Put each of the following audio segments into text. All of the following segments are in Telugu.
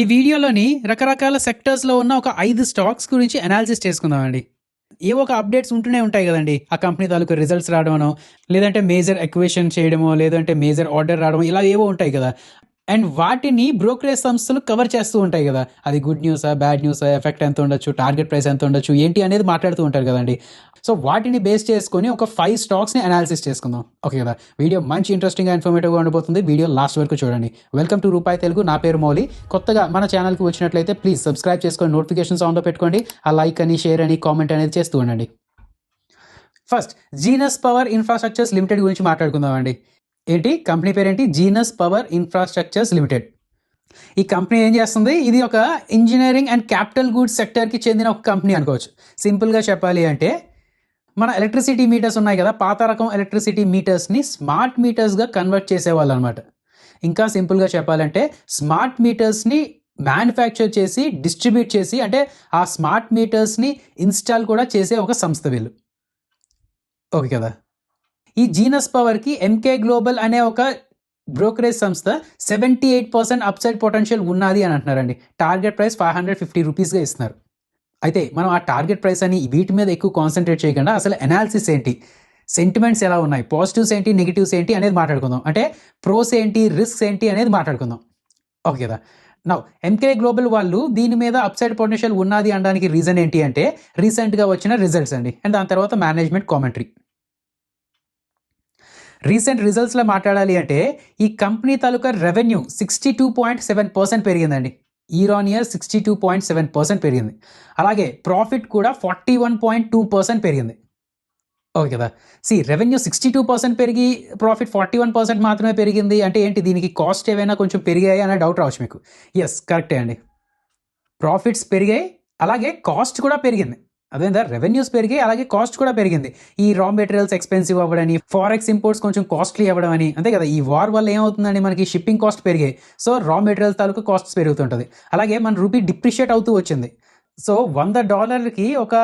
ఈ వీడియోలోని రకరకాల సెక్టర్స్లో ఉన్న ఒక 5 స్టాక్స్ గురించి అనాలిసిస్ చేసుకుందామండి. ఏవో ఒక అప్డేట్స్ ఉంటూనే ఉంటాయి కదండి. ఆ కంపెనీ తాలూకు రిజల్ట్స్ రావడమనో, లేదంటే మేజర్ ఎక్విజిషన్ చేయడమో, లేదంటే మేజర్ ఆర్డర్ రావడమో ఇలా ఏవో ఉంటాయి కదా. అండ్ వాటిని బ్రోకరేజ్ సంస్థలు కవర్ చేస్తూ ఉంటాయి కదా. అది గుడ్ న్యూసా, బ్యాడ్ న్యూసా, ఎఫెక్ట్ ఎంత ఉండొచ్చు, టార్గెట్ ప్రైస్ ఎంత ఉండొచ్చు, ఏంటి అనేది మాట్లాడుతూ ఉంటారు కదండి. సో వాటిని బేస్ చేసుకొని ఒక 5 స్టాక్స్ని అనాలిసిస్ చేసుకుందాం. ఓకే కదా. వీడియో మంచి ఇంట్రెస్టింగ్గా ఇన్ఫర్మేటివ్గా ఉండబోతుంది. వీడియో లాస్ట్ వరకు చూడండి. వెల్కమ్ టు రూపాయి తెలుగు. నా పేరు మౌలి. కొత్తగా మన ఛానల్కి వచ్చినట్లయితే ప్లీజ్ సబ్స్క్రైబ్ చేసుకొని నోటిఫికేషన్స్ ఆన్లో పెట్టుకోండి. ఆ లైక్ అని, షేర్ అని, కామెంట్ అనేది చేస్తూ ఉండండి. First genus power infrastructures limited గురించి మాట్లాడుకుందామండి. ఏంటి కంపెనీ పేరేంటి? Genus power infrastructures limited. ఈ కంపెనీ ఏం చేస్తుంది? ఇది ఒక ఇంజనీరింగ్ అండ్ క్యాపిటల్ గూడ్స్ సెక్టర్కి చెందిన ఒక కంపెనీ అనుకోవచ్చు. సింపుల్గా చెప్పాలి అంటే మన ఎలక్ట్రిసిటీ మీటర్స్ ఉన్నాయి కదా, పాత రకం ఎలక్ట్రిసిటీ మీటర్స్ని స్మార్ట్ మీటర్స్గా కన్వర్ట్ చేసేవాళ్ళు అనమాట. ఇంకా సింపుల్గా చెప్పాలంటే స్మార్ట్ మీటర్స్ని మ్యానుఫ్యాక్చర్ చేసి డిస్ట్రిబ్యూట్ చేసి, అంటే ఆ స్మార్ట్ మీటర్స్ని ఇన్స్టాల్ కూడా చేసే ఒక సంస్థ వీళ్ళు. ఓకే కదా. ఈ జీనస్ పవర్కి ఎంకే గ్లోబల్ అనే ఒక బ్రోకరేజ్ సంస్థ 78% అప్సైడ్ పొటెన్షియల్ ఉన్నది అని అంటున్నారండి. టార్గెట్ ప్రైస్ 550 రూపీస్గా ఇస్తున్నారు. అయితే మనం ఆ టార్గెట్ ప్రైస్ అని వీటి మీద ఎక్కువ కాన్సన్ట్రేట్ చేయకుండా అసలు అనాలిసిస్ ఏంటి, సెంటిమెంట్స్ ఎలా ఉన్నాయి, పాజిటివ్స్ ఏంటి, నెగిటివ్స్ ఏంటి అనేది మాట్లాడుకుందాం. అంటే ప్రోస్ ఏంటి, రిస్క్స్ ఏంటి అనేది మాట్లాడుకుందాం. ఓకే కదా. నౌ ఎంకే గ్లోబల్ వాళ్ళు దీని మీద అప్సైడ్ పొటెన్షియల్ ఉన్నది అనడానికి రీజన్ ఏంటి అంటే రీసెంట్గా వచ్చిన రిజల్ట్స్ అండి. అండ్ దాని తర్వాత మేనేజ్మెంట్ కామెంటరీ. రీసెంట్ రిజల్ట్స్లో మాట్లాడాలి అంటే ఈ కంపెనీ తాలూకా రెవెన్యూ 62.7% పెరిగిందండి. ఇయర్ ఆన్ ఇయర్ 62.7% పెరిగింది. అలాగే ప్రాఫిట్ కూడా 41.2% పెరిగింది. ఓకే కదా. రెవెన్యూ 62% పెరిగి ప్రాఫిట్ 41% మాత్రమే పెరిగింది అంటే ఏంటి? దీనికి కాస్ట్ ఏవైనా కొంచెం పెరిగాయి అనే డౌట్ రావచ్చు మీకు. ఎస్, కరెక్టే అండి. ప్రాఫిట్స్ పెరిగాయి, అలాగే కాస్ట్ కూడా పెరిగింది. అదేందా, రెవెన్యూస్ పెరిగాయి, అలాగే కాస్ట్ కూడా పెరిగింది. ఈ రా మెటీరియల్స్ ఎక్స్పెన్సివ్ అవ్వడని, ఫారెక్స్ ఇంపోర్ట్స్ కొంచెం కాస్ట్లీ అవ్వడం అని, అంతే కదా. ఈ వార్ వల్ల ఏమవుతుందండి, మనకి షిప్పింగ్ కాస్ట్ పెరిగాయి. సో రా మెటీరియల్స్ తాలూకు కాస్ట్స్ పెరుగుతుంటుంది. అలాగే మన రూపీ డిప్రిషియేట్ అవుతూ వచ్చింది. సో $100కి ఒక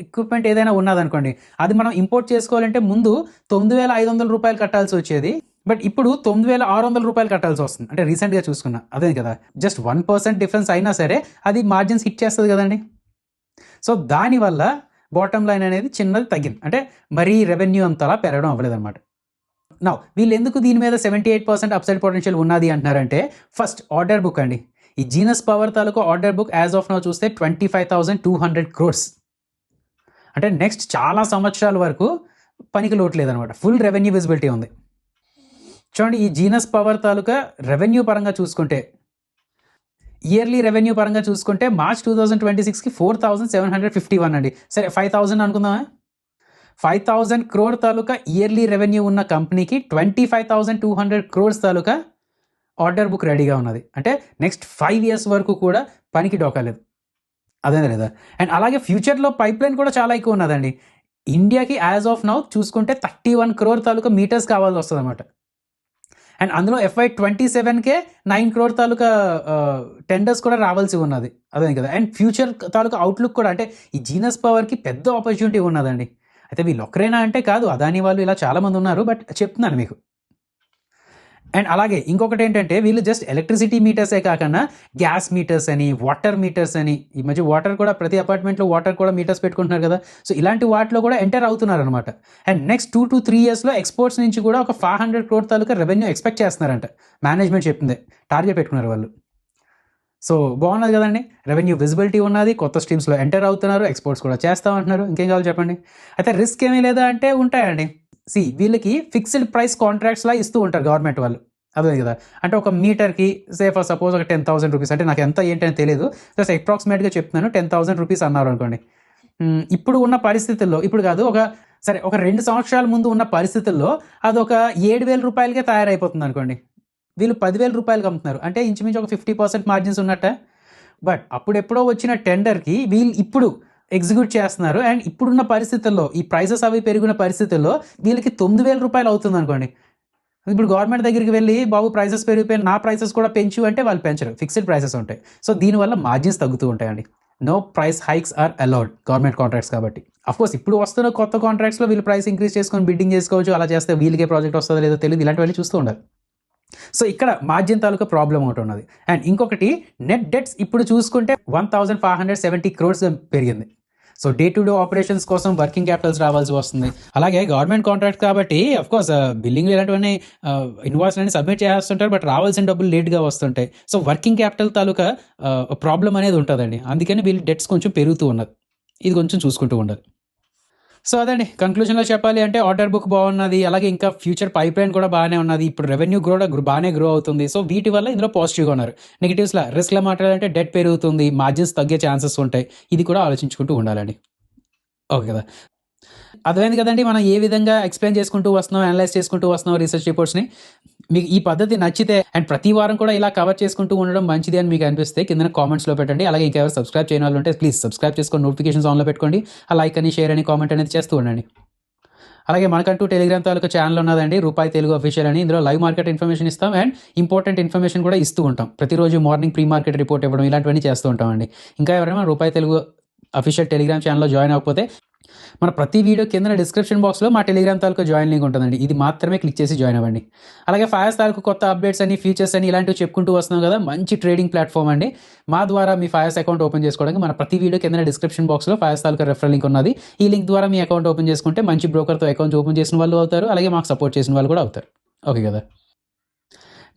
ఎక్విప్మెంట్ ఏదైనా ఉన్నదనుకోండి, అది మనం ఇంపోర్ట్ చేసుకోవాలంటే ముందు $9,500 కట్టాల్సి వచ్చేది. బట్ ఇప్పుడు $9,600 కట్టాల్సి వస్తుంది. అంటే రీసెంట్గా చూసుకున్నా, అదే కదా. జస్ట్ 1% డిఫరెన్స్ అయినా సరే అది మార్జిన్స్ హిట్ చేస్తుంది కదండి. సో దానివల్ల బాటమ్ లైన్ అనేది చిన్నది తగ్గింది. అంటే మరీ రెవెన్యూ అంతలా పెరగడం అవ్వలేదన్నమాట. నౌ వీళ్ళు ఎందుకు దీని మీద 78% అప్సైడ్ పొటెన్షియల్ ఉన్నది అంటున్నారంటే, ఫస్ట్ ఆర్డర్ బుక్ అండి. ఈ జీనస్ పవర్ తాలూకు order book as of now చూస్తే 25,200 crores. అంటే నెక్స్ట్ చాలా సంవత్సరాల వరకు పనికి లోటు లేదనమాట. ఫుల్ రెవెన్యూ విజిబిలిటీ ఉంది. చూడండి, ఈ జీనస్ పవర్ తాలూకా రెవెన్యూ పరంగా చూసుకుంటే, ఇయర్లీ రెవెన్యూ పరంగా చూసుకుంటే మార్చ్ 2026కి 4,751 అండి. సరే 5,000 అనుకుందామా. 5,000 crore తాలూకా ఇయర్లీ రెవెన్యూ ఉన్న కంపెనీకి 25,200 crores తాలూకా ఆర్డర్ బుక్ రెడీగా ఉన్నది. అంటే నెక్స్ట్ 5 years వరకు కూడా పనికి డోకాలేదు. అదే లేదా. అండ్ అలాగే ఫ్యూచర్లో పైప్ లైన్ కూడా చాలా ఎక్కువ ఉన్నదండి. ఇండియాకి యాజ్ ఆఫ్ నౌ చూసుకుంటే 31 crore తాలూకా మీటర్స్ కావాల్సి వస్తుంది అనమాట. అండ్ అందులో FY27కే 9 crore తాలూకా టెండర్స్ కూడా రావాల్సి ఉన్నది. అదే కదా. అండ్ ఫ్యూచర్ తాలూకా అవుట్లుక్ కూడా, అంటే ఈ జీనస్ పవర్కి పెద్ద ఆపర్చునిటీ ఉన్నదండి. అయితే వీళ్ళు ఒక్కరేనా అంటే కాదు, అదాని వాళ్ళు ఇలా చాలామంది ఉన్నారు. బట్ చెప్తున్నాను మీకు. అండ్ అలాగే ఇంకొకటి ఏంటంటే, వీళ్ళు జస్ట్ ఎలక్ట్రిసిటీ మీటర్సే కాకుండా గ్యాస్ మీటర్స్ అని, వాటర్ మీటర్స్ అని, ఈ మధ్య వాటర్ కూడా ప్రతి అపార్ట్మెంట్లో వాటర్ కూడా మీటర్స్ పెట్టుకుంటున్నారు కదా. సో ఇలాంటి వాటిలో కూడా ఎంటర్ అవుతున్నారు అనమాట. అండ్ నెక్స్ట్ 2 to 3 yearsలో ఎక్స్పోర్ట్స్ నుంచి కూడా ఒక 500 crore తాలూకా రెవెన్యూ ఎక్స్పెక్ట్ చేస్తున్నారంట. మేనేజ్మెంట్ చెప్పింది, టార్గెట్ పెట్టుకున్నారు వాళ్ళు. సో బాగున్నది కదండి. రెవెన్యూ విజిబిలిటీ ఉన్నది, కొత్త స్ట్రీమ్స్లో ఎంటర్ అవుతున్నారు, ఎక్స్పోర్ట్స్ కూడా చేస్తామంటున్నారు. ఇంకేం కావాలి చెప్పండి. అయితే రిస్క్ ఏమీ లేదా అంటే ఉంటాయండి. వీళ్ళకి ఫిక్స్డ్ ప్రైస్ కాంట్రాక్ట్స్లా ఇస్తూ ఉంటారు గవర్నమెంట్ వాళ్ళు. అదే కదా. అంటే ఒక మీటర్కి ఫర్ సపోజ్ ఒక 10,000 రూపీస్, అంటే నాకు ఎంత ఏంటని తెలియదు, జస్ట్ అప్రాక్సిమేట్గా చెప్తున్నాను. 10,000 రూపీస్ అన్నారు అనుకోండి. ఇప్పుడు ఉన్న పరిస్థితుల్లో, ఇప్పుడు కాదు, ఒక 2 సంవత్సరాల ముందు ఉన్న పరిస్థితుల్లో అదొక 7,000 రూపాయలకే తయారైపోతుంది అనుకోండి. వీళ్ళు 10,000 రూపాయలకి అమ్ముతున్నారు. అంటే ఇంచుమించు ఒక 50% మార్జిన్స్ ఉన్నట్ట. బట్ అప్పుడెప్పుడో వచ్చిన టెండర్కి వీళ్ళు ఇప్పుడు ఎగ్జిక్యూట్ చేస్తున్నారు. అండ్ ఇప్పుడున్న పరిస్థితుల్లో, ఈ ప్రైసెస్ అవి పెరిగిన పరిస్థితుల్లో వీళ్ళకి 9,000 రూపాయలు అవుతుంది అనుకోండి. ఇప్పుడు గవర్నమెంట్ దగ్గరికి వెళ్ళి, బాబు ప్రైసెస్ పెరిగిపోయి నా ప్రైసెస్ కూడా పెంచు అంటే వాళ్ళు పెంచరు, ఫిక్స్డ్ ప్రైసెస్ ఉంటాయి. సో దీనివల్ల మార్జిన్స్ తగ్గుతూ ఉంటాయండి. No price hikes are allowed government contracts కాబట్టి. అఫ్కోర్స్ ఇప్పుడు వస్తున్న కొత్త కాంట్రాక్ట్స్లో వీళ్ళు ప్రైస్ ఇంక్రీజ్ చేసుకొని బిడ్డింగ్ చేసుకోవచ్చు. అలా చేస్తే వీళ్ళకే ప్రాజెక్ట్ వస్తుందో లేదో తెలియదు. ఇలాంటివన్నీ చూస్తూ ఉండాలి. సో ఇక్కడ మార్జిన్ తాలూకా ప్రాబ్లం ఒకటి ఉన్నది. అండ్ ఇంకొకటి నెట్ డెట్స్ ఇప్పుడు చూసుకుంటే 1570 crores పెరిగింది. So day to day operations కోసం వర్కింగ్ క్యాపిటల్స్ రావాల్సి వస్తుంది. అలాగే గవర్నమెంట్ కాంట్రాక్ట్ కాబట్టి అఫ్కోర్స్ బిల్లింగ్ ఇలాంటివన్నీ ఇన్వాయిస్ అన్ని సబ్మిట్ చేస్తుంటారు, బట్ రావాల్సిన డబ్బులు లేట్గా వస్తుంటాయి. సో వర్కింగ్ క్యాపిటల్ తాలూకా ప్రాబ్లం అనేది ఉంటుందండి. అందుకని వీళ్ళు డెట్స్ కొంచెం పెరుగుతూ ఉన్నది. ఇది కొంచెం చూసుకుంటూ ఉండాలి. సో అదండి, కంక్లూజన్లో చెప్పాలి అంటే ఆర్డర్ బుక్ బాగున్నది, అలాగే ఇంకా ఫ్యూచర్ పైప్ లైన్ కూడా బాగానే ఉన్నది, ఇప్పుడు రెవెన్యూ కూడా బాగానే గ్రో అవుతుంది. సో వీటి వల్ల ఇందులో పాజిటివ్గా ఉన్నారు. నెగిటివ్స్లో రిస్క్లో మాట్లాడాలంటే డెట్ పెరుగుతుంది, మార్జిన్స్ తగ్గే ఛాన్సెస్ ఉంటాయి. ఇది కూడా ఆలోచించుకుంటూ ఉండాలండి. ఓకే కదా, అర్థమైంది కదండి మనం ఏ విధంగా ఎక్స్ప్లెయిన్ చేసుకుంటూ వస్తున్నాం, అనలైజ్ చేసుకుంటూ వస్తున్నాం రీసెర్చ్ రిపోర్ట్స్ని. మీకు ఈ పద్ధతి నచ్చితే అండ్ ప్రతి వారం కూడా ఇలా కవర్ చేసుకుంటూ ఉండడం మంచిది అని మీకు అనిపిస్తే కింద కామెంట్స్లో పెట్టండి. అలాగే ఇంకెవరు సబ్స్క్రైబ్ చేయని వాళ్ళు ఉంటే ప్లీజ్ సబ్స్క్రైబ్ చేసుకొని నోటిఫికేషన్స్ ఆన్లో పెట్టుకోండి. ఆ లైక్ అని షేర్ అని కామెంట్ అనేది చేస్తూ ఉండండి. అలాగే మనకంటూ టెలిగ్రామ్ తాలూకా ఛానల్ ఉన్నదండి, రూపాయి తెలుగు అఫీషియల్ అని. ఇందులో లైవ్ మార్కెట్ ఇన్ఫర్మేషన్ ఇస్తాం అండ్ ఇంపార్టెంట్ ఇన్ఫర్మేషన్ కూడా ఇస్తూ ఉంటాం. ప్రతిరోజు మార్నింగ్ ప్రీ మార్కెట్ రిపోర్ట్ ఇవ్వడం ఇలాంటివన్నీ చేస్తూ ఉంటామండి. ఇంకా ఎవరైనా రూపాయి తెలుగు అఫీషియల్ టెలిగ్రామ్ ఛానల్లో జాయిన్ అవ్వకపోతే మన ప్రతి వీడియో కింద డిస్క్రిప్షన్ బాక్స్లో మా టెలిగ్రామ్ తాలూకా జాయిన్ లింక్ ఉంటుందండి. ఇది మాత్రమే క్లిక్ చేసి జాయిన్ అవ్వండి. అలాగే ఫైర్స్ తాలూకు కొత్త అప్డేట్స్ అని ఫీచర్స్ అని ఇలాంటివి చెప్పుకుంటూ వస్తున్నాం కదా, మంచి ట్రేడింగ్ ప్లాట్ఫామ్ అండి. మా ద్వారా మీ ఫైర్స్ అకౌంట్ ఓపెన్ చేసుకోవడానికి మన ప్రతి వీడియో కింద డిస్క్రిప్షన్ బాక్స్లో ఫైర్స్ తాలూకా రెఫరల్ లింక్ ఉన్నది. ఈ లింక్ ద్వారా మీ అకౌంట్ ఓపెన్ చేసుకుంటే మంచి బ్రోకర్తో అకౌంట్ ఓపెన్ చేసిన వాళ్ళు అవుతారు, అలాగే మాకు సపోర్ట్ చేసిన వాళ్ళు కూడా అవుతారు. ఓకే కదా.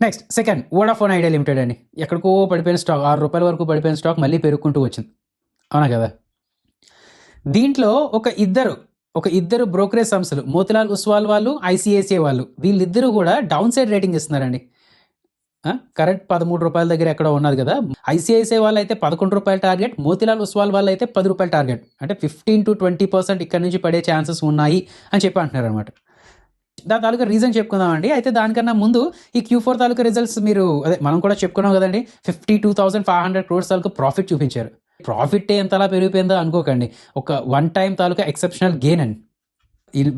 Next second Vodafone idea limited అండి. ఎక్కడికో పడిపోయిన స్టాక్, ₹6 వరకు పడిపోయిన స్టాక్ మళ్ళీ పెరుగుకుంటూ వచ్చింది, అవునా కదా. దీంట్లో ఒక ఇద్దరు బ్రోకరేజ్ సంస్థలు, మోతిలాల్ ఒస్వాల్ వాళ్ళు, ఐసిఐసిఐ వాళ్ళు, వీళ్ళిద్దరూ కూడా డౌన్ సైడ్ రేటింగ్ ఇస్తున్నారండి. కరెక్ట్ ₹13 దగ్గర ఎక్కడ ఉన్నది కదా. ఐసిఐసిఐ వాళ్ళు అయితే ₹11 టార్గెట్, మోతిలాల్ ఒస్వాల్ వాళ్ళు అయితే ₹10 టార్గెట్. అంటే 15 to 20% ఇక్కడ నుంచి పడే ఛాన్సెస్ ఉన్నాయి అని చెప్పి అంటున్నారు అనమాట. దాని తాలూకా రీజన్ చెప్పుకుందామండి. అయితే దానికన్నా ముందు ఈ Q4 తాలూకా రిజల్ట్స్ మనం కూడా చెప్పుకున్నాం కదండి. 52,500 crores తాలూకా ప్రాఫిట్ చూపించారు. ప్రాఫిట్ ఎంతలా పెరిగిపోయిందో అనుకోకండి, ఒక వన్ టైం తాలూకా ఎక్సెప్షనల్ గెయిన్ అండి.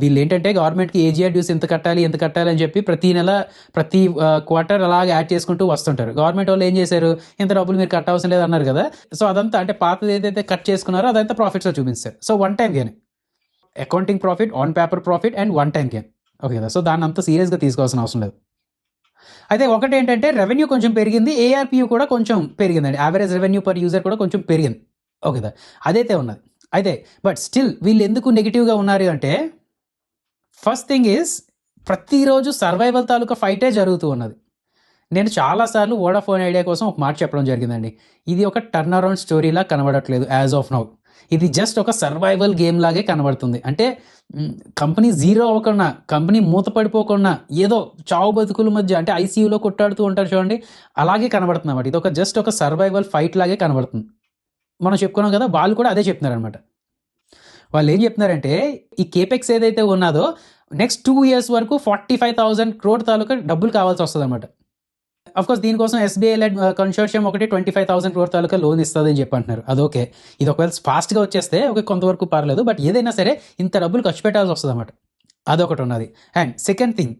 వీళ్ళు ఏంటంటే గవర్నమెంట్కి ఏజీఆర్ డ్యూస్ ఎంత కట్టాలి అని చెప్పి ప్రతి నెల ప్రతి క్వార్టర్ అలాగే యాడ్ చేసుకుంటూ వస్తుంటారు. గవర్నమెంట్ వాళ్ళు ఏం చేశారు, ఇంత డబ్బులు మీరు కట్టవలసిన లేదు అన్నారు కదా. సో అదంతా అంటే పాతది ఏదైతే కట్ చేసుకున్నారో అదంతా ప్రాఫిట్స్లో చూపిస్తారు. So one time gain, accounting profit, on paper profit and one time gain. Okay కదా. సో దాన్ని అంత సీరియస్గా తీసుకోవాల్సిన అవసరం లేదు. అయితే ఒకటి ఏంటంటే రెవెన్యూ కొంచెం పెరిగింది, ఏఆర్పియూ కూడా కొంచెం పెరిగిందండి. యావరేజ్ రెవెన్యూ పర్ యూజర్ కూడా కొంచెం పెరిగింది. ఓకే కదా, అదైతే ఉన్నది. అయితే బట్ స్టిల్ వీళ్ళు ఎందుకు నెగిటివ్గా ఉన్నారు అంటే, ఫస్ట్ థింగ్ ఈజ్ ప్రతిరోజు సర్వైవల్ తాలూకా ఫైటే జరుగుతూ ఉన్నది. నేను చాలాసార్లు వోడాఫోన్ ఐడియా కోసం ఒక మాట చెప్పడం జరిగిందండి. ఇది ఒక టర్న్ అరౌండ్ స్టోరీలా కనబడట్లేదు యాజ్ ఆఫ్ నౌ. ఇది జస్ట్ ఒక సర్వైవల్ గేమ్ లాగే కనబడుతుంది. అంటే కంపెనీ జీరో అవ్వకుండా, కంపెనీ మూతపడిపోకుండా, ఏదో చావు బతుకుల మధ్య అంటే ఐసీయూలో కొట్టాడుతూ ఉంటారు చూడండి, అలాగే కనబడుతుంది అన్నమాట. ఇది జస్ట్ ఒక సర్వైవల్ ఫైట్ లాగే కనబడుతుంది. మనం చెప్పుకున్నాం కదా, వాళ్ళు కూడా అదే చెప్తున్నారనమాట. వాళ్ళు ఏం చెప్తున్నారంటే ఈ కేపెక్స్ ఏదైతే ఉన్నదో నెక్స్ట్ 2 years వరకు 45,000 crore తాలూకా డబ్బులు కావాల్సి వస్తుంది అనమాట. అఫ్కోర్స్ దీనికోసం ఎస్బీఐ లెడ్ కన్సోర్షియం ఒకటి 25,000 crore తాలూకా లోన్ ఇస్తుంది అని చెప్పి అంటున్నారు. అదొకే, ఇది ఒకవేళ ఫాస్ట్గా వచ్చేస్తే కొంతవరకు పర్లేదు, బట్ ఏదైనా సరే ఇంత డబ్బులు ఖర్చు పెట్టాల్సి వస్తుంది అన్నమాట. అదొకటి ఉన్నది. And second thing,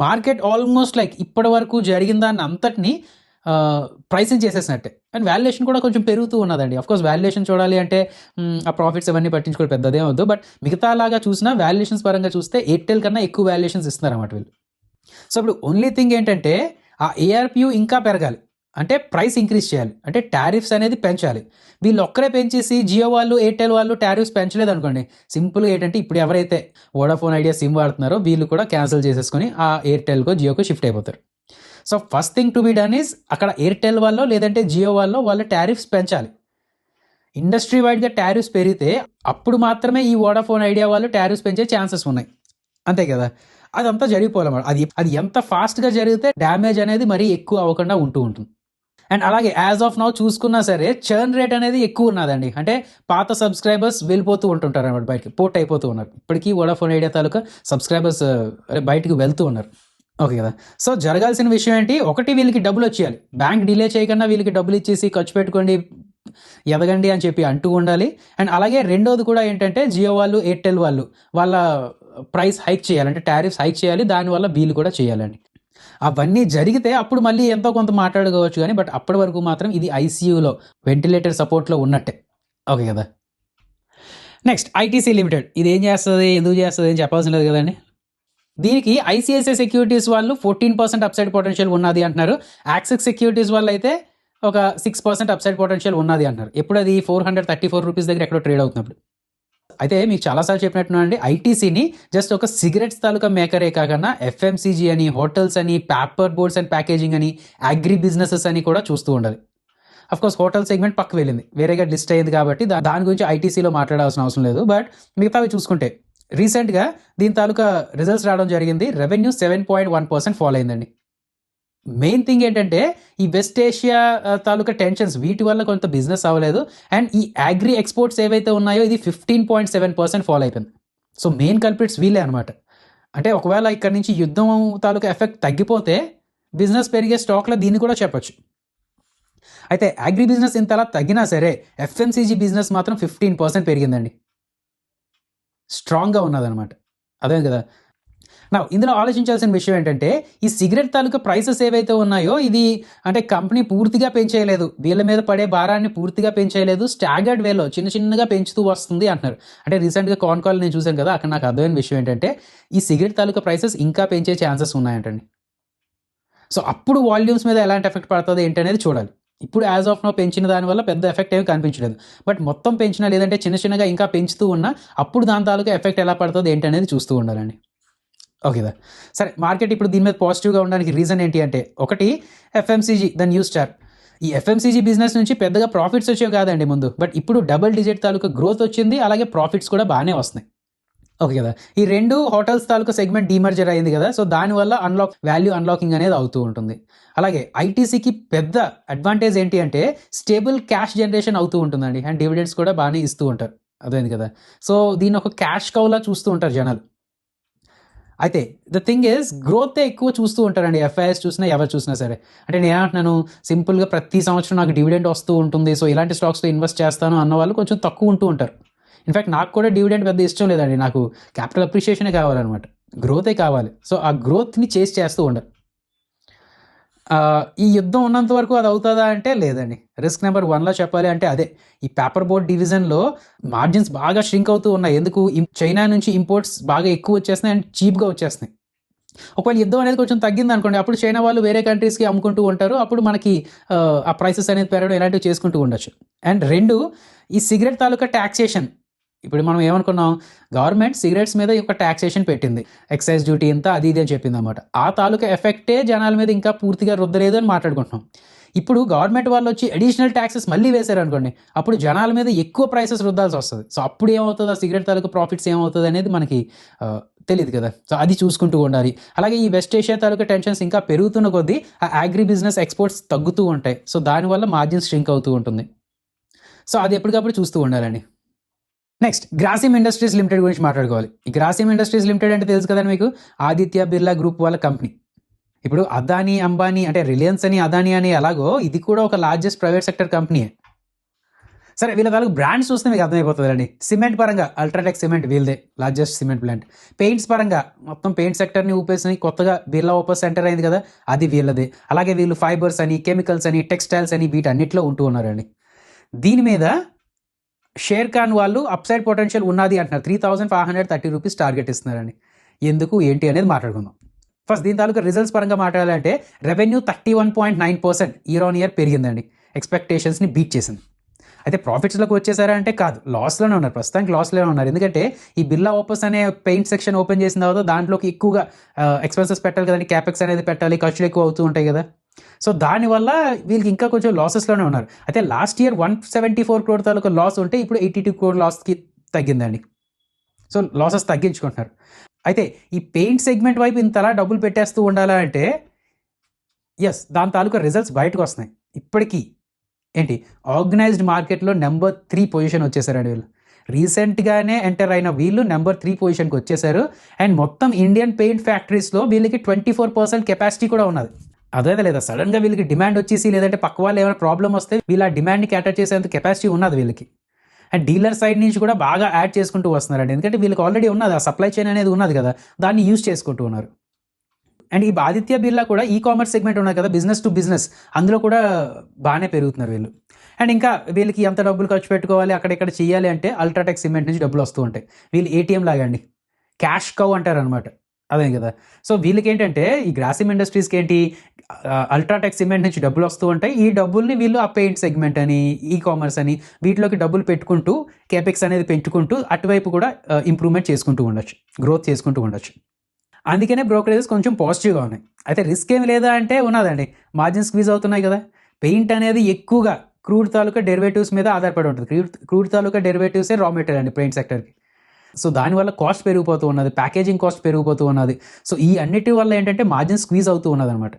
market almost like ఇప్పటి వరకు జరిగిన దాన్ని అంతటిని ప్రైసింగ్ చేసేసినట్టే. అండ్ వాల్యుయేషన్ కూడా కొంచెం పెరుగుతూ ఉన్నదండి. అఫ్కోర్స్ వాల్యుయేషన్ చూడాలి అంటే ఆ ప్రాఫిట్స్ అవన్నీ పట్టించుకోవడం పెద్దదే వద్దు, బట్ మిగతా లాగా చూసినా వాల్యుయేషన్స్ పరంగా చూస్తే ఎయిర్టెల్ కన్నా ఎక్కువ వాల్యుయేషన్స్ ఇస్తున్నారు అన్నమాట వీళ్ళు. సో ఇప్పుడు ఓన్లీ థింగ్ ఏంటంటే ఆ ఏఆర్పియూ ఇంకా పెరగాలి, అంటే ప్రైస్ ఇంక్రీజ్ చేయాలి, అంటే టారిఫ్స్ అనేది పెంచాలి. వీళ్ళు ఒక్కరే పెంచేసి జియో వాళ్ళు, ఎయిర్టెల్ వాళ్ళు టారిఫ్స్ పెంచలేదు అనుకోండి, సింపుల్గా ఏంటంటే ఇప్పుడు ఎవరైతే వోడాఫోన్ ఐడియా సిమ్ వాడుతున్నారో వీళ్ళు కూడా క్యాన్సిల్ చేసేసుకొని ఆ ఎయిర్టెల్కో జియోకో షిఫ్ట్ అయిపోతారు. So first thing to be done is అక్కడ ఎయిర్టెల్ వాళ్ళు లేదంటే జియో వాళ్ళ టారిఫ్స్ పెంచాలి. ఇండస్ట్రీ వైడ్గా టారిఫ్స్ పెరిగితే అప్పుడు మాత్రమే ఈ వోడాఫోన్ ఐడియా వాళ్ళు టారిఫ్స్ పెంచే ఛాన్సెస్ ఉన్నాయి, అంతే కదా. అదంతా జరిగిపోవాలన్నమాట. అది ఎంత ఫాస్ట్గా జరిగితే డ్యామేజ్ అనేది మరీ ఎక్కువ అవ్వకుండా ఉంటుంది. అండ్ అలాగే యాజ్ ఆఫ్ నౌ చూసుకున్నా సరే చర్న్ రేట్ అనేది ఎక్కువ ఉన్నదండి. అంటే పాత సబ్స్క్రైబర్స్ వెళ్ళిపోతూ ఉంటుంటారు అన్నమాట, బయటకి పోర్ట్ అయిపోతూ ఉన్నారు. ఇప్పటికీ వోడాఫోన్ ఐడియా తాలూకా సబ్స్క్రైబర్స్ బయటకు వెళ్తూ ఉన్నారు. ఓకే కదా. సో జరగాల్సిన విషయం ఏంటి, ఒకటి వీళ్ళకి డబ్బులు వచ్చేయాలి, బ్యాంక్ డిలే చేయకుండా వీళ్ళకి డబ్బులు ఇచ్చేసి ఖర్చు పెట్టుకోండి, ఎదగండి అని చెప్పి అంటూ ఉండాలి. అండ్ అలాగే రెండోది కూడా ఏంటంటే జియో వాళ్ళు, ఎయిర్టెల్ వాళ్ళు వాళ్ళ ప్రైస్ హైక్ చేయాలి, అంటే టారిఫ్స్ హైక్ చేయాలి, దానివల్ల బిల్ కూడా చేయాలండి. అవన్నీ జరిగితే అప్పుడు మళ్ళీ ఎంతో కొంత మాట్లాడుకోవచ్చు కానీ, బట్ అప్పటి వరకు మాత్రం ఇది ఐసీయూలో వెంటిలేటర్ సపోర్ట్లో ఉన్నట్టే. ఓకే కదా. నెక్స్ట్ ఐటీసీ లిమిటెడ్, ఇది ఏం చేస్తుంది, ఎందుకు చేస్తుంది అని చెప్పాల్సిన లేదు కదండి. దీనికి ఐసిఐసిఐ సెక్యూరిటీస్ వాళ్ళు 14% అప్సైడ్ పొటెన్షియల్ ఉన్నది అంటున్నారు. యాక్సిస్ సెక్యూరిటీస్ వాళ్ళు అయితే ఒక 6% అప్సైడ్ పొటెన్షియల్ ఉన్నది అంటున్నారు. ఎప్పుడు అది 434 రూపీస్ దగ్గర ఎక్కడో ట్రేడ్ అవుతున్నప్పుడు. అయితే మీకు చాలాసార్లు చెప్పినట్టున్నానండి, ఐటీసీని జస్ట్ ఒక సిగరెట్స్ తాలూకా మేకరే కాకుండా ఎఫ్ఎంసీజీ అని, హోటల్స్ అని, పేపర్ బోర్డ్స్ అండ్ ప్యాకేజింగ్ అని, అగ్రి బిజినెసెస్ అని కూడా చూస్తూ ఉండాలి. అఫ్కోర్స్ హోటల్ సెగ్మెంట్ పక్క వెళ్ళింది, వేరేగా లిస్ట్ అయ్యింది కాబట్టి దాని గురించి ఐటీసీలో మాట్లాడాల్సిన అవసరం లేదు. బట్ మిగతావి చూసుకుంటే రీసెంట్గా దీని తాలూకా రిజల్ట్స్ రావడం జరిగింది. రెవెన్యూ 7.1% ఫాల్ అయిందండి. మెయిన్ థింగ్ ఏంటంటే ఈ వెస్ట్ ఏషియా తాలూకా టెన్షన్స్ వీటి వల్ల కొంత బిజినెస్ అవ్వలేదు. అండ్ ఈ అగ్రి ఎక్స్పోర్ట్స్ ఏవైతే ఉన్నాయో ఇది 15.7% ఫాల్ అయిపోయింది. సో మెయిన్ కల్ప్రిట్స్ వీళ్ళే అనమాట. అంటే ఒకవేళ ఇక్కడ నుంచి యుద్ధం తాలూకా ఎఫెక్ట్ తగ్గిపోతే బిజినెస్ పెరిగే స్టాక్లో దీన్ని కూడా చెప్పొచ్చు. అయితే అగ్రి బిజినెస్ ఇంతలా తగ్గినా సరే ఎఫ్ఎంసీజీ బిజినెస్ మాత్రం 15% పెరిగిందండి. స్ట్రాంగ్గా ఉన్నదనమాట. అదే కదా. నా ఇందులో ఆలోచించాల్సిన విషయం ఏంటంటే ఈ సిగరెట్ తాలూకా ప్రైసెస్ ఏవైతే ఉన్నాయో ఇది అంటే కంపెనీ పూర్తిగా పెంచేయలేదు, వీళ్ళ మీద పడే భారాన్ని పూర్తిగా పెంచేయలేదు, స్టాగర్డ్ వేలో చిన్నగా పెంచుతూ వస్తుంది అంటున్నారు. అంటే రీసెంట్గా కాల్ నేను చూశాను కదా, అక్కడ నాకు అర్థమైన విషయం ఏంటంటే ఈ సిగరెట్ తాలూకా ప్రైసెస్ ఇంకా పెంచే ఛాన్సెస్ ఉన్నాయంటండి. సో అప్పుడు వాల్యూమ్స్ మీద ఎలాంటి ఎఫెక్ట్ పడుతుంది ఏంటి అనేది చూడాలి. ఇప్పుడు యాజ్ ఆఫ్ నో పెంచిన దానివల్ల పెద్ద ఎఫెక్ట్ ఏమి కనిపించలేదు. బట్ మొత్తం పెంచినా లేదంటే చిన్నగా ఇంకా పెంచుతూ ఉన్నా అప్పుడు దాని తాలూకా ఎఫెక్ట్ ఎలా పడుతుంది ఏంటి అనేది చూస్తూ ఉండాలండి. ఓకేదా. సరే, మార్కెట్ ఇప్పుడు దీని మీద పాజిటివ్గా ఉండడానికి రీజన్ ఏంటి అంటే ఒకటి ఎఫ్ఎంసీజీ ద న్యూ స్టార్. ఈ ఎఫ్ఎంసీజీ బిజినెస్ నుంచి పెద్దగా ప్రాఫిట్స్ వచ్చేవి కాదండి ముందు, బట్ ఇప్పుడు డబుల్ డిజిట్ తాలూకా గ్రోత్ వచ్చింది, అలాగే ప్రాఫిట్స్ కూడా బాగానే వస్తున్నాయి. ఓకే కదా. ఈ రెండు హోటల్స్ తాలూకా సెగ్మెంట్ డీమర్జర్ అయింది కదా, సో దానివల్ల వాల్యూ అన్లాకింగ్ అనేది అవుతూ ఉంటుంది. అలాగే ఐటీసీకి పెద్ద అడ్వాంటేజ్ ఏంటి అంటే స్టేబుల్ క్యాష్ జనరేషన్ అవుతూ ఉంటుందండి, అండ్ డివిడెండ్స్ కూడా బాగానే ఇస్తూ ఉంటారు. అదేంది కదా. సో దీన్ని ఒక క్యాష్ కౌలా చూస్తూ ఉంటారు జనాలు. అయితే ద థింగ్ ఈజ్ గ్రోతే ఎక్కువ చూస్తూ ఉంటారండి, ఎఫ్ఐఎస్ చూసినా ఎవరు చూసినా సరే. అంటే నేను ఏమంటున్నాను, సింపుల్గా ప్రతి సంవత్సరం నాకు డివిడెండ్ వస్తూ ఉంటుంది, సో ఇలాంటి స్టాక్స్లో ఇన్వెస్ట్ చేస్తాను అన్న వాళ్ళు కొంచెం తక్కువ ఉంటూ ఉంటారు. ఇన్ఫ్యాక్ట్ నాకు కూడా డివిడెండ్ పెద్ద ఇష్టం లేదండి, నాకు క్యాపిటల్ అప్రిషియేషనే కావాలన్నమాట, గ్రోతే కావాలి. సో ఆ గ్రోత్ని చేస్తూ ఉండాలి. ఈ యుద్ధం ఉన్నంత వరకు అది అవుతుందా అంటే లేదండి. రిస్క్ నెంబర్ 1లో చెప్పాలి అంటే అదే, ఈ పేపర్ బోర్డ్ డివిజన్లో మార్జిన్స్ బాగా ష్రింక్ అవుతూ ఉన్నాయి. ఎందుకు? చైనా నుంచి ఇంపోర్ట్స్ బాగా ఎక్కువ వచ్చేస్తున్నాయి అండ్ చీప్గా వచ్చేస్తున్నాయి. ఒకవేళ యుద్ధం అనేది కొంచెం తగ్గింది అనుకోండి, అప్పుడు చైనా వాళ్ళు వేరే కంట్రీస్కి అమ్ముకుంటూ ఉంటారు, అప్పుడు మనకి ఆ ప్రైసెస్ అనేది పెరగడం ఇలాంటివి చేసుకుంటూ ఉండొచ్చు. అండ్ 2, ఈ సిగరెట్ తాలూకా ట్యాక్సేషన్. ఇప్పుడు మనం ఏమనుకున్నాం, గవర్నమెంట్ సిగరెట్స్ మీద ఒక ట్యాక్సేషన్ పెట్టింది, ఎక్సైజ్ డ్యూటీ ఇంత అది ఇది అని చెప్పింది అనమాట. ఆ తాలూకా ఎఫెక్టే జనాల మీద ఇంకా పూర్తిగా రుద్దలేదు అని మాట్లాడుకుంటున్నాం. ఇప్పుడు గవర్నమెంట్ వాళ్ళు వచ్చి అడిషనల్ ట్యాక్సెస్ మళ్ళీ వేశారు అనుకోండి, అప్పుడు జనాల మీద ఎక్కువ ప్రైసెస్ రుద్దాల్సి వస్తుంది. సో అప్పుడు ఏమవుతుంది, ఆ సిగరెట్ తాలూకా ప్రాఫిట్స్ ఏమవుతుంది అనేది మనకి తెలియదు కదా. సో అది చూసుకుంటూ ఉండాలి. అలాగే ఈ వెస్ట్ ఏషియా తాలూకా టెన్షన్స్ ఇంకా పెరుగుతున్న కొద్దీ ఆ అగ్రి బిజినెస్ ఎక్స్పోర్ట్స్ తగ్గుతూ ఉంటాయి, సో దానివల్ల మార్జిన్స్ స్ట్రింక్ అవుతూ ఉంటుంది. సో అది ఎప్పటికప్పుడు చూస్తూ ఉండాలండి. నెక్స్ట్, గ్రాసిమ్ ఇండస్ట్రీస్ లిమిటెడ్ గురించి మాట్లాడుకోవాలి. ఈ గ్రాసిమ్ ఇండస్ట్రీస్ లిమిటెడ్ అంటే తెలుసు కదండి మీకు, ఆదిత్య బిర్లా గ్రూప్ వాళ్ళ కంపెనీ. ఇప్పుడు అదానీ అంబానీ అంటే రిలయన్స్ అని అదానీ అని ఎలాగో ఇది కూడా ఒక లార్జెస్ట్ ప్రైవేట్ సెక్టర్ కంపెనీయే. సరే, వీళ్ళ వాళ్ళకి బ్రాండ్స్ చూస్తే మీకు అర్థమైపోతుందండి. సిమెంట్ పరంగా అల్ట్రాటెక్ సిమెంట్ వీళ్ళదే లార్జెస్ట్ సిమెంట్ ప్లాంట్. పెయింట్స్ పరంగా మొత్తం పెయింట్ సెక్టర్ని ఊపేసి కొత్తగా బిర్లా ఓపస్ సెంటర్ అయింది కదా, అది వీళ్ళదే. అలాగే వీళ్ళు ఫైబర్స్ అని, కెమికల్స్ అని, టెక్స్టైల్స్ అని వీటన్నిటిలో ఉంటూ ఉన్నారండి. దీని మీద షేర్ ఖాన్ వాళ్ళు అప్సైడ్ పొటెన్షియల్ ఉన్నది అంటున్నారు. 3,530 రూపీస్ టార్గెట్ ఇస్తున్నారండి. ఎందుకు ఏంటి అనేది మాట్లాడుకుందాం. ఫస్ట్ దీని తాలూకా రిజల్ట్స్ పరంగా మాట్లాడాలంటే రెవెన్యూ 31.9% ఇయర్ ఆన్ ఇయర్ పెరిగిందండి, ఎక్స్పెక్టేషన్స్ని బీట్ చేసింది. అయితే ప్రాఫిట్స్లోకి వచ్చేసారంటే కాదు, లాస్లోనే ఉన్నారు, ప్రస్తుతానికి లాస్లోనే ఉన్నారు. ఎందుకంటే ఈ బిర్లా ఓపస్ అనే పెయింట్ సెక్షన్ ఓపెన్ చేసిన తర్వాత దాంట్లోకి ఎక్కువగా ఎక్స్పెన్సెస్ పెట్టాలి కదండి, క్యాపెక్స్ అనేది పెట్టాలి, ఖర్చులు ఎక్కువ అవుతూ ఉంటాయి కదా. సో దానివల్ల వీళ్ళకి ఇంకా కొంచెం లాసెస్లోనే ఉన్నారు. అయితే లాస్ట్ ఇయర్ 174 crore తాలూకా లాస్ ఉంటే ఇప్పుడు 82 crore లాస్కి తగ్గిందండి. సో లాసెస్ తగ్గించుకుంటున్నారు. అయితే ఈ పెయింట్ సెగ్మెంట్ వైపు ఇంతలా డబ్బులు పెట్టేస్తూ ఉండాలా అంటే ఎస్, దాని తాలూకా రిజల్ట్స్ బయటకు వస్తున్నాయి. ఇప్పటికీ ఏంటి, ఆర్గనైజ్డ్ మార్కెట్లో నెంబర్ 3 పొజిషన్ వచ్చేసారండి వీళ్ళు. రీసెంట్గానే ఎంటర్ అయిన వీళ్ళు నెంబర్ 3 పొజిషన్కి వచ్చేసారు. అండ్ మొత్తం ఇండియన్ పెయింట్ ఫ్యాక్టరీస్లో వీళ్ళకి 24% కెపాసిటీ కూడా ఉన్నది. అదే లేదా, సడన్గా వీళ్ళకి డిమాండ్ వచ్చేసి లేదంటే పక్క వాళ్ళు ఏమైనా ప్రాబ్లం వస్తే వీళ్ళు ఆ డిమాండ్ని క్యాటర్ చేసేంత కెపాసిటీ ఉన్నది వీళ్ళకి. అండ్ డీలర్ సైడ్ నుంచి కూడా బాగా యాడ్ చేసుకుంటూ వస్తున్నారండి, ఎందుకంటే వీళ్ళకి ఆల్రెడీ ఉన్నది, ఆ సప్లై చైన్ అనేది ఉన్నది కదా, దాన్ని యూజ్ చేసుకుంటూ ఉన్నారు. అండ్ ఈ ఆదిత్య బిర్లా కూడా ఈ కామర్స్ సెగ్మెంట్ ఉన్నది కదా, బిజినెస్ టు బిజినెస్, అందులో కూడా బాగానే పెరుగుతున్నారు వీళ్ళు. అండ్ ఇంకా వీళ్ళకి ఎంత డబ్బులు ఖర్చు పెట్టుకోవాలి, అక్కడెక్కడ చేయాలి అంటే అల్ట్రాటెక్ సిమెంట్ నుంచి డబ్బులు వస్తూ ఉంటాయి. వీళ్ళు ఏటీఎం లాగండి, క్యాష్ కౌ అంటారు అనమాట. అదే కదా. సో వీళ్ళకేంటంటే ఈ గ్రాసిమ్ ఇండస్ట్రీస్కి ఏంటి, అల్ట్రాటెక్ సిమెంట్ నుంచి డబ్బులు వస్తూ ఉంటాయి. ఈ డబ్బుల్ని వీళ్ళు ఆ పెయింట్ సెగ్మెంట్ అని, ఈ కామర్స్ అని వీటిలోకి డబ్బులు పెట్టుకుంటూ కేపెక్స్ అనేది పెంచుకుంటూ అటువైపు కూడా ఇంప్రూవ్మెంట్ చేసుకుంటూ ఉండొచ్చు, గ్రోత్ చేసుకుంటూ ఉండొచ్చు. అందుకనే బ్రోకరేజెస్ కొంచెం పాజిటివ్గా ఉన్నాయి. అయితే రిస్క్ ఏమి లేదా అంటే ఉన్నదండి, మార్జిన్ స్క్వీజ్ అవుతున్నాయి కదా. పెయింట్ అనేది ఎక్కువగా క్రూడ్ తాలూకా డెరివేటివ్స్ మీద ఆధారపడి ఉంటుంది. క్రూడ్ తాలూకా డెరివేటివ్సే రా మెటీరియల్ అండి పెయింట్ సెక్టర్కి. సో దానివల్ల కాస్ట్ పెరిగిపోతూ ఉన్నది, ప్యాకేజింగ్ కాస్ట్ పెరిగిపోతూ ఉన్నది. సో ఈ అన్నిటి వల్ల ఏంటంటే మార్జిన్ స్క్వీజ్ అవుతూ ఉన్నది అనమాట.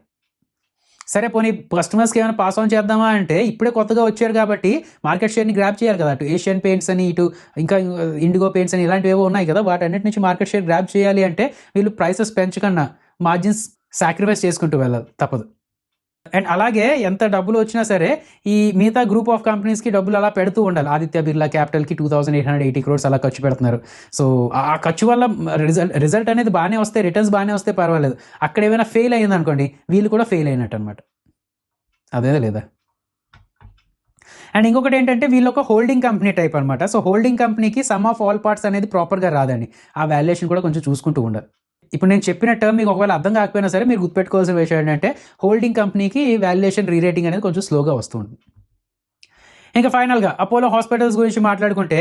సరే పోనీ కస్టమర్స్కి ఏమైనా పాస్ ఆన్ చేద్దామా అంటే ఇప్పుడే కొత్తగా వచ్చారు కాబట్టి మార్కెట్ షేర్ని గ్రాప్ చేయాలి కదా. అటు ఏషియన్ పెయింట్స్ అని, ఇటు ఇంకా ఇండిగో పెయింట్స్ అని ఇలాంటివి ఏవో ఉన్నాయి కదా, వాటన్నిటి నుంచి మార్కెట్ షేర్ గ్రాప్ చేయాలి అంటే వీళ్ళు ప్రైసెస్ పెంచకన్నా మార్జిన్స్ సాక్రిఫైస్ చేసుకుంటూ వెళ్ళాలి, తప్పదు. అండ్ అలాగే ఎంత డబ్బులు వచ్చినా సరే ఈ మిగతా గ్రూప్ ఆఫ్ కంపెనీస్కి డబ్బులు అలా పెడుతూ ఉండాలి. ఆదిత్య బిర్లా క్యాపిటల్కి 2880 crores అలా ఖర్చు పెడుతున్నారు. సో ఆ ఖర్చు వల్ల రిజల్ట్ అనేది బాగానే వస్తే, రిటర్న్స్ బాగానే వస్తే పర్వాలేదు. అక్కడ ఏమైనా ఫెయిల్ అయింది అనుకోండి, వీళ్ళు కూడా ఫెయిల్ అయినట్టు అనమాట. అదే లేదా. అండ్ ఇంకొకటి ఏంటంటే వీళ్ళు ఒక హోల్డింగ్ కంపెనీ టైప్ అనమాట. సో హోల్డింగ్ కంపెనీకి సమ్ ఆఫ్ ఆల్ పార్ట్స్ అనేది ప్రాపర్గా రాదండి. ఆ వాల్యుయేషన్ కూడా కొంచెం చూసుకుంటూ ఉండాలి. ఇప్పుడు నేను చెప్పిన టర్మ్ మీకు ఒకవేళ అర్థం కాకపోయినా సరే మీరు గుర్తుపెట్టుకోవాల్సిన విషయం ఏంటంటే హోల్డింగ్ కంపెనీకి వాల్యుయేషన్ రీరేటింగ్ అనేది కొంచెం స్లోగా వస్తుంది. ఇంకా ఫైనల్గా అపోలో హాస్పిటల్స్ గురించి మాట్లాడుకుంటే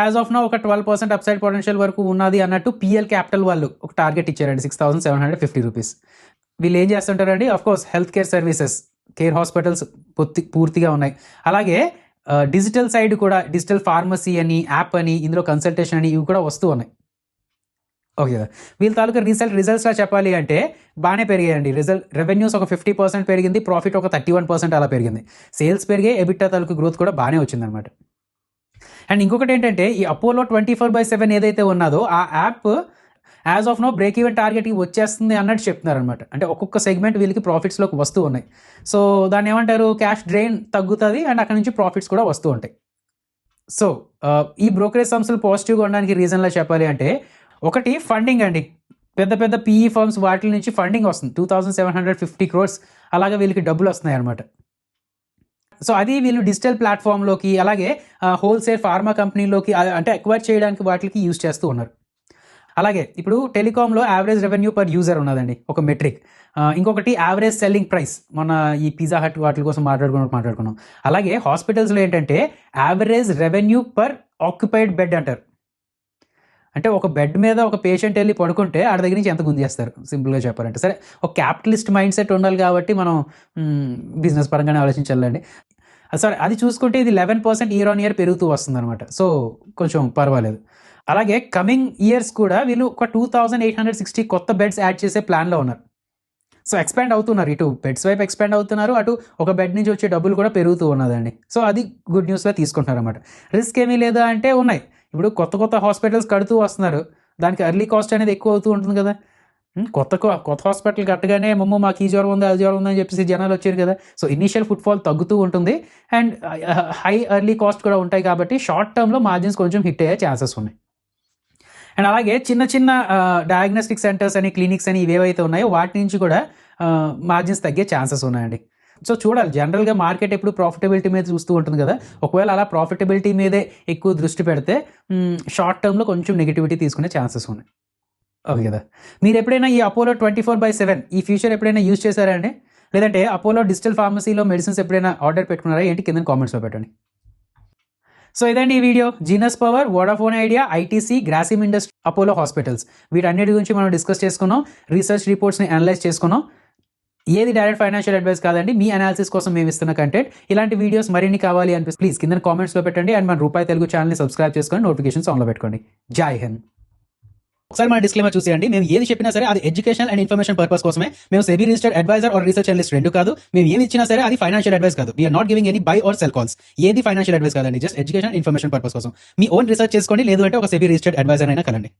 యాజ్ ఆఫ్ నో ఒక 12% అప్సైడ్ పొటెన్షియల్ వరకు ఉన్నది అన్నట్టు పిఎల్ క్యాపిటల్ వాళ్ళు ఒక టార్గెట్ ఇచ్చారండి, 6750 రూపీస్. వీళ్ళు ఏం చేస్తుంటారండి, of course health care services, care hospitals పూర్తిగా ఉన్నాయి. అలాగే డిజిటల్ సైడ్ కూడా, డిజిటల్ ఫార్మసీ అని, యాప్ అని, ఇందులో కన్సల్టేషన్ అని ఇవి కూడా వస్తూ ఉన్నాయి. ఓకే, వీళ్ళ తాలూకా రిజల్ట్స్లా చెప్పాలి అంటే బాగానే పెరిగాయండి. రెవెన్యూస్ ఒక 50% పెరిగింది, ప్రాఫిట్ ఒక 31% అలా పెరిగింది. సేల్స్ పెరిగాయి, ఎబిటా తాలూకా గ్రోత్ కూడా బాగానే వచ్చిందనమాట. అండ్ ఇంకొకటి ఏంటంటే ఈ అపోలో 24/7 ఏదైతే ఉన్నదో ఆ app as of no break even టార్గెట్కి వచ్చేస్తుంది అన్నట్టు చెప్తున్నారనమాట. అంటే ఒక్కొక్క సెగ్మెంట్ వీళ్ళకి ప్రాఫిట్స్లోకి వస్తూ ఉన్నాయి. సో దాన్ని ఏమంటారు, క్యాష్ డ్రైన్ తగ్గుతుంది అండ్ అక్కడ నుంచి ప్రాఫిట్స్ కూడా వస్తూ ఉంటాయి. సో ఈ బ్రోకరేజ్ సంస్థలు పాజిటివ్గా ఉండడానికి రీజన్లా చెప్పాలి అంటే ఒకటి ఫండింగ్ అండి. పెద్ద పెద్ద పీఈ ఫర్మ్స్ వాటి నుంచి ఫండింగ్ వస్తుంది, 2750 crores అలాగే వీళ్ళకి డబ్బులు వస్తున్నాయి అనమాట. సో అది వీళ్ళు డిజిటల్ ప్లాట్ఫామ్లోకి, అలాగే హోల్సేల్ ఫార్మా కంపెనీలోకి అంటే అక్వైర్ చేయడానికి వాటికి యూజ్ చేస్తూ ఉన్నారు. అలాగే ఇప్పుడు టెలికాంలో యావరేజ్ రెవెన్యూ పర్ యూజర్ ఉన్నదండి, ఒక మెట్రిక్. ఇంకొకటి యావరేజ్ సెల్లింగ్ ప్రైస్, మన ఈ పిజ్జా హట్ వాటి కోసం మాట్లాడుకున్నాం. అలాగే హాస్పిటల్స్లో ఏంటంటే average revenue per occupied bed అంటారు. అంటే ఒక బెడ్ మీద ఒక పేషెంట్ వెళ్ళి పడుకుంటే ఆడ దగ్గర నుంచి ఎంత గుంజేస్తారు, సింపుల్గా చెప్పాలంటే. సరే, ఒక క్యాపిటలిస్ట్ మైండ్ సెట్ ఉండాలి కాబట్టి మనం బిజినెస్ పరంగానే ఆలోచించాలండి. సరే, అది చూసుకుంటే ఇది 11% ఇయర్ ఆన్ ఇయర్ పెరుగుతూ వస్తుంది అనమాట. సో కొంచెం పర్వాలేదు. అలాగే కమింగ్ ఇయర్స్ కూడా వీళ్ళు ఒక 2860 కొత్త బెడ్స్ యాడ్ చేసే ప్లాన్లో ఉన్నారు. సో ఎక్స్పాండ్ అవుతున్నారు, ఇటు బెడ్స్ వైపు ఎక్స్పాండ్ అవుతున్నారు, అటు ఒక బెడ్ నుంచి వచ్చే డబ్బులు కూడా పెరుగుతూ ఉన్నదండి. సో అది గుడ్ న్యూస్గా తీసుకుంటున్నారు అనమాట. రిస్క్ ఏమీ లేదా అంటే ఉన్నాయి. ఇప్పుడు కొత్త హాస్పిటల్స్ కడుతూ వస్తున్నారు, దానికి ఎర్లీ కాస్ట్ అనేది ఎక్కువ అవుతూ ఉంటుంది కదా. కొత్త హాస్పిటల్ కట్టగానే మాకు ఈ జ్వరం ఉంది, అది జ్వరం ఉందని చెప్పేసి జనాలు వచ్చారు కదా. సో ఇనీషియల్ ఫుట్ఫాల్ తగ్గుతూ ఉంటుంది అండ్ హై ఎర్లీ కాస్ట్ కూడా ఉంటాయి కాబట్టి షార్ట్ టర్మ్లో మార్జిన్స్ కొంచెం హిట్ అయ్యే ఛాన్సెస్ ఉన్నాయి. అండ్ అలాగే చిన్న డయాగ్నోస్టిక్ సెంటర్స్ అని, క్లినిక్స్ అని ఇవేవైతే ఉన్నాయో వాటి నుంచి కూడా మార్జిన్స్ తగ్గే ఛాన్సెస్ ఉన్నాయండి. సో చూడాలి, జనరల్గా మార్కెట్ ఎప్పుడు ప్రాఫిటబిలిటీ మీద చూస్తూ ఉంటుంది కదా. ఒకవేళ అలా ప్రాఫిటబిలిటీ మీదే ఎక్కువ దృష్టి పెడితే షార్ట్ టర్మ్లో కొంచెం నెగిటివిటీ తీసుకునే ఛాన్సెస్ ఉన్నాయి. ఓకే కదా. మీరు ఎప్పుడైనా ఈ అపోలో 24/7 ఈ ఫీచర్ ఎప్పుడైనా యూజ్ చేశారా అండి? లేదంటే అపోలో డిజిటల్ ఫార్మసీలో మెడిసిన్స్ ఎప్పుడైనా ఆర్డర్ పెట్టుకున్నారా ఏంటి? కింద కామెంట్స్లో పెట్టండి. సో ఇదండి ఈ video. Genus power, Vodafone idea, ITC, Grasim industry, Apollo hospitals వీటన్నిటి గురించి మనం డిస్కస్ చేసుకున్నాం. రీసెర్చ్ రిపోర్ట్స్ని అనలైజ్ చేసుకున్నాం. ఏది డైరెక్ట్ ఫైనాన్షియల్ అడ్వైస్ కాదండి, మీ అనాలిసిస్ కోసం మేము ఇస్తున్న కంటెంట్. ఇలాంటి వీడియోస్ మరిన్ని కావాలి అనిపిస్తే ప్లీజ్ కింద కామెంట్స్లో పెట్టండి అండ్ మన రూపాయి తెలుగు ఛానల్ని సబ్స్క్రైబ్ చేసుకొని నోటిఫికేషన్స్ ఆన్లో పెట్టుకోండి. జై హింద్. ఒకసారి మన డిస్క్లైమర్ చూసేయండి. మేము ఏది చెప్పినా సరే అది ఎడ్యుకేషన్ అండ్ ఇన్ఫర్మేషన్ పర్పస్ కోసమే. మేము SEBI registered advisor or research analyst రెండు కాదు. మేము ఏది ఇచ్చినా సరే అది ఫైనాన్షియల్ అడ్వైస్ కాదు. We are not giving any buy or sell calls. ఏది ఫైనాన్షియల్ అడ్వైస్ కాదండి, జస్ట్ ఎడ్యుకేషన్ ఇన్ఫర్మేషన్ పర్పస్ కోసం. మీ ఓన్ రీసెర్చ్ చేసుకోండి, లేదు అంటే ఒక సెబీ రిజిస్టర్డ్ అడ్వైజర్ అయినా కలండి.